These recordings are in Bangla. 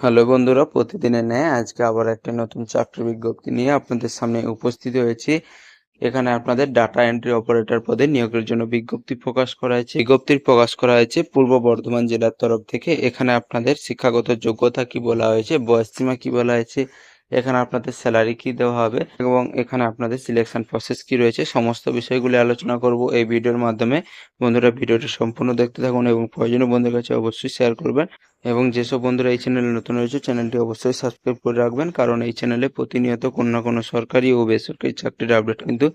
হ্যালো বন্ধুরা, প্রতিদিনের ন্যায় আজকে আবার একটা নতুন চাকরির বিজ্ঞপ্তি নিয়ে আপনাদের সামনে উপস্থিত হয়েছি। এখানে আপনাদের ডাটা এন্ট্রি অপারেটর পদে নিয়োগের জন্য বিজ্ঞপ্তি প্রকাশ করা হয়েছে পূর্ব বর্ধমান জেলার তরফ থেকে। এখানে আপনাদের শিক্ষাগত যোগ্যতা কি বলা হয়েছে, বয়সসীমা কি বলা হয়েছে, এখানে আপনাদের স্যালারি কি দেওয়া হবে এবং এখানে আপনাদের সিলেকশন প্রসেস কি রয়েছে, সমস্ত বিষয়গুলি আলোচনা করব এই ভিডিওর মাধ্যমে। বন্ধুরা, ভিডিওটি সম্পূর্ণ দেখতে থাকুন এবং প্রয়োজনীয় বন্ধুদের কাছে অবশ্যই শেয়ার করবেন। এবং যেসব বন্ধুরা এই চ্যানেলে নতুন রয়েছে, চ্যানেলটি অবশ্যই সাবস্ক্রাইব করে রাখবেন, কারণ এই চ্যানেলে প্রতিনিয়ত কোনো না কোনো সরকারি ও বেসরকারি চাকরির আপডেট কিন্তু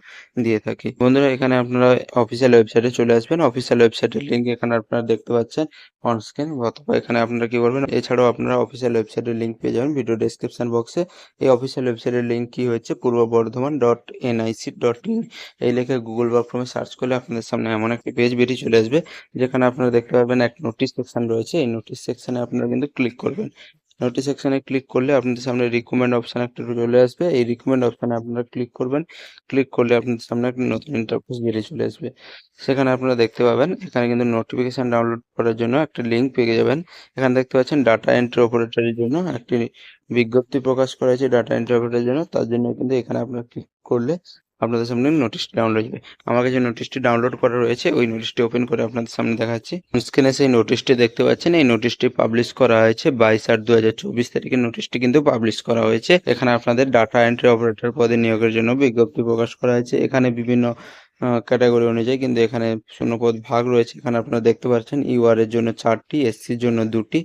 দিয়ে থাকি। বন্ধুরা, এখানে আপনারা অফিসিয়াল ওয়েবসাইটে চলে আসবেন। অফিসিয়াল ওয়েবসাইটের লিঙ্ক এখানে আপনারা দেখতে পাচ্ছেন অন স্ক্রিন, অথবা এখানে আপনারা কি করবেন, এছাড়াও আপনারা অফিসিয়াল ওয়েবসাইটের লিঙ্ক পেয়ে যাবেন ভিডিও ডেসক্রিপশন বক্সে। এই অফিসিয়াল ওয়েবসাইটের লিঙ্ক কি হচ্ছে, purboBardhaman.nic.in, এই লিখে গুগল বা ক্রোমে সার্চ করলে আপনাদের সামনে এমন একটি পেজ বেরিয়ে চলে আসবে, যেখানে আপনারা দেখতে পাবেন এক নোটিশ সেকশন রয়েছে। এই নোটিশ সেকশনে আপনারা কিন্তু ক্লিক করবেন। নোটিশ সেকশনে ক্লিক করলে আপনাদের সামনে রিকমেন্ড অপশন একটা চলে আসবে। এই রিকমেন্ড অপশনে আপনারা ক্লিক করবেন। ক্লিক করলে আপনাদের সামনে একটা নতুন ইন্টারফেস বেরিয়ে চলে আসবে। সেখানে আপনারা দেখতে পাবেন এখানে কিন্তু নোটিফিকেশন ডাউনলোড করার জন্য একটা লিঙ্ক পেয়ে যাবেন। এখানে দেখতে পাচ্ছেন ডাটা এন্ট্রি অপারেটরের জন্য একটি বিজ্ঞপ্তি প্রকাশ করা হয়েছে ডাটা এন্ট্রি অপারেটরের জন্য। তার জন্য কিন্তু এখানে আপনারা ক্লিক করলে আপনাদের সামনে নোটিশটি ডাউনলোড হবে। আমার কাছে নোটিশটি ডাউনলোড করা রয়েছে, ওই নোটিশটি ওপেন করে আপনাদের সামনে দেখাচ্ছি। স্ক্রিনে সেই নোটিশটি দেখতে পাচ্ছেন। এই নোটিশটি পাবলিশ করা হয়েছে 22/8/2024 তারিখে নোটিশটি কিন্তু পাবলিশ করা হয়েছে। এখানে আপনাদের ডাটা এন্ট্রি অপারেটর পদে নিয়োগের জন্য বিজ্ঞপ্তি প্রকাশ করা হয়েছে। এখানে বিভিন্ন ক্যাটাগরি অনুযায়ী কিন্তু এখানে শূন্যপদ ভাগ রয়েছে। এখানে আপনারা দেখতে পাচ্ছেন ইউআর এর জন্য 4টি, এসসির জন্য 2টি,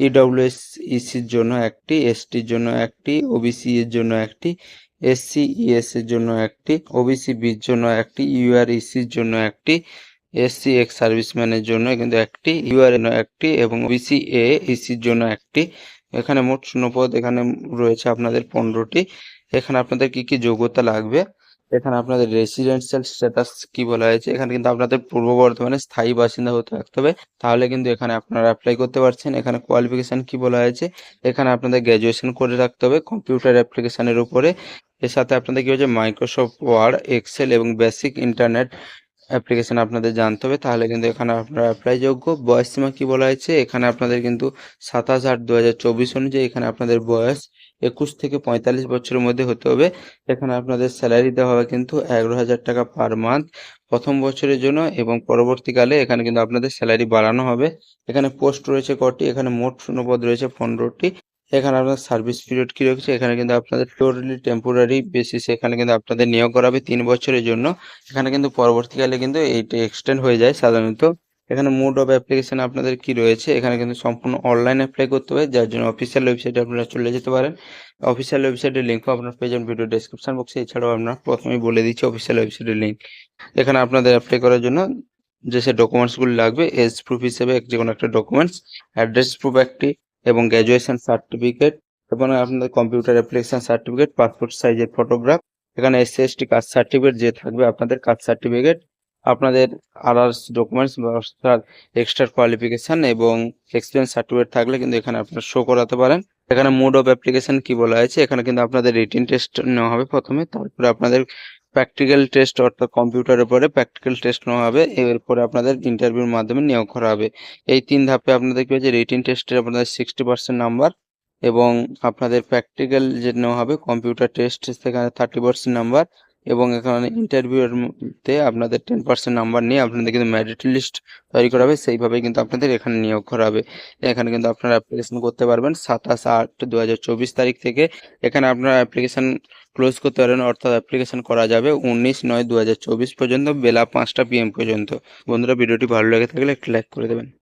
ইডব্লিউএস-ইসির জন্য 1টি, এসটির জন্য 1টি, ওবিসি এর জন্য 1টি, এসসি-ইএস এর জন্য 1টি, ওবিসি-বির জন্য 1টি, ইউআর-ইসির জন্য 1টি, এসসি এক্স সার্ভিসম্যানের জন্য কিন্তু 1টি, ইউআর এর 1টি এবং ওবিসি-এ-ইসির জন্য 1টি। এখানে মোট শূন্যপদ এখানে রয়েছে আপনাদের 15টি। এখানে আপনাদের কি কি যোগ্যতা লাগবে, এখানে আপনাদের রেসিডেন্সিয়াল স্ট্যাটাস কি বলা হয়েছে, এখানে কিন্তু আপনাদের পূর্ব বর্ধমানে স্থায়ী বাসিন্দা হতে থাকতে হবে, তাহলে কিন্তু এখানে আপনারা অ্যাপ্লাই করতে পারছেন। এখানে কোয়ালিফিকেশন কি বলা হয়েছে, এখানে আপনাদের গ্র্যাজুয়েশন করে রাখতে হবে কম্পিউটার অ্যাপ্লিকেশনের উপরে। এর সাথে আপনাদের কি হচ্ছে, মাইক্রোসফট ওয়ার্ড, এক্সেল এবং বেসিক ইন্টারনেট অ্যাপ্লিকেশন আপনাদের জানতে হবে, তাহলে কিন্তু এখানে আপনারা অ্যাপ্লাই যোগ্য। বয়সসীমা কি বলা হয়েছে, এখানে আপনাদের কিন্তু 27/8/2024 অনুযায়ী এখানে আপনাদের বয়স 21 থেকে 45 বছরের মধ্যে হতে হবে। এখানে আপনাদের স্যালারি দেওয়া হবে কিন্তু 11,000 টাকা পার মান্থ প্রথম বছরের জন্য, এবং পরবর্তীকালে এখানে কিন্তু আপনাদের স্যালারি বাড়ানো হবে। এখানে পোস্ট রয়েছে কটি, এখানে মোট শূন্যপদ রয়েছে 15টি। এখানে আপনার সার্ভিস পিরিয়ড কি রয়েছে, এখানে কিন্তু আপনাদের টোটালি টেম্পোরারি বেসিসে এখানে কিন্তু আপনাদের নিয়োগ করা হবে 3 বছরের জন্য। এখানে কিন্তু পরবর্তীকালে কিন্তু এইটা এক্সটেন্ড হয়ে যায় সাধারণত। এখানে মোড অফ অ্যাপ্লিকেশন আপনাদের কি রয়েছে, এখানে কিন্তু সম্পূর্ণ অনলাইন অ্যাপ্লাই করতে হবে, যার জন্য অফিসিয়াল ওয়েবসাইটে আপনারা চলে যেতে পারেন। অফিসিয়াল ওয়েবসাইটের লিঙ্কও আপনারা পেয়ে যাবেন ভিডিও ডেসক্রিপশন বক্সে। এছাড়াও আপনারা প্রথমেই বলে দিচ্ছি অফিসিয়াল ওয়েবসাইটের লিঙ্ক। এখানে আপনাদের অ্যাপ্লাই করার জন্য যে সে ডকুমেন্টসগুলি লাগবে, এজ প্রুফ হিসেবে যে কোনো একটা ডকুমেন্টস, অ্যাড্রেস প্রুফ একটি এবং গ্র্যাজুয়েশন সার্টিফিকেট, এবং আপনাদের কম্পিউটার অ্যাপ্লিকেশন সার্টিফিকেট, পাসপোর্ট সাইজের ফটোগ্রাফ, এখানে এসসি এসটি কাস্ট সার্টিফিকেট যে থাকবে আপনাদের কাস্ট সার্টিফিকেট, আপনাদের আদার্স ডকুমেন্টস বা এক্সট্রা কোয়ালিফিকেশন এবং এক্সপিরিয়েন্স সার্টিফিকেট থাকলে কিন্তু এখানে আপনারা শো করাতে পারেন। এখানে মোড অফ অ্যাপ্লিকেশন কি বলা হয়েছে, এখানে কিন্তু আপনাদের রিটিন টেস্ট নেওয়া হবে প্রথমে, তারপরে আপনাদের প্র্যাকটিক্যাল টেস্ট অর্থাৎ কম্পিউটারের উপরে প্র্যাকটিক্যাল টেস্ট নেওয়া হবে, এরপরে আপনাদের ইন্টারভিউর মাধ্যমে নিয়োগ করা হবে। এই 3 ধাপে আপনাদের কি হচ্ছে, রিটিন টেস্টে আপনাদের 60% নাম্বার, এবং আপনাদের প্র্যাকটিক্যাল যে নেওয়া হবে কম্পিউটার টেস্ট সেখানে 30% নাম্বার, এবং এখানে ইন্টারভিউর মধ্যে আপনাদের 10% নাম্বার নিয়ে আপনাদের কিন্তু মেরিট লিস্ট তৈরি করা হবে, সেইভাবেই কিন্তু আপনাদের এখানে নিয়োগ করা হবে। এখানে কিন্তু আপনারা অ্যাপ্লিকেশন করতে পারবেন 27/8/2024 তারিখ থেকে। এখানে আপনারা অ্যাপ্লিকেশন ক্লোজ করতে পারেন, অর্থাৎ অ্যাপ্লিকেশন করা যাবে 19/9/2024 পর্যন্ত বেলা 5টা PM পর্যন্ত। বন্ধুরা, ভিডিওটি ভালো লেগে থাকলে একটি লাইক করে দেবেন।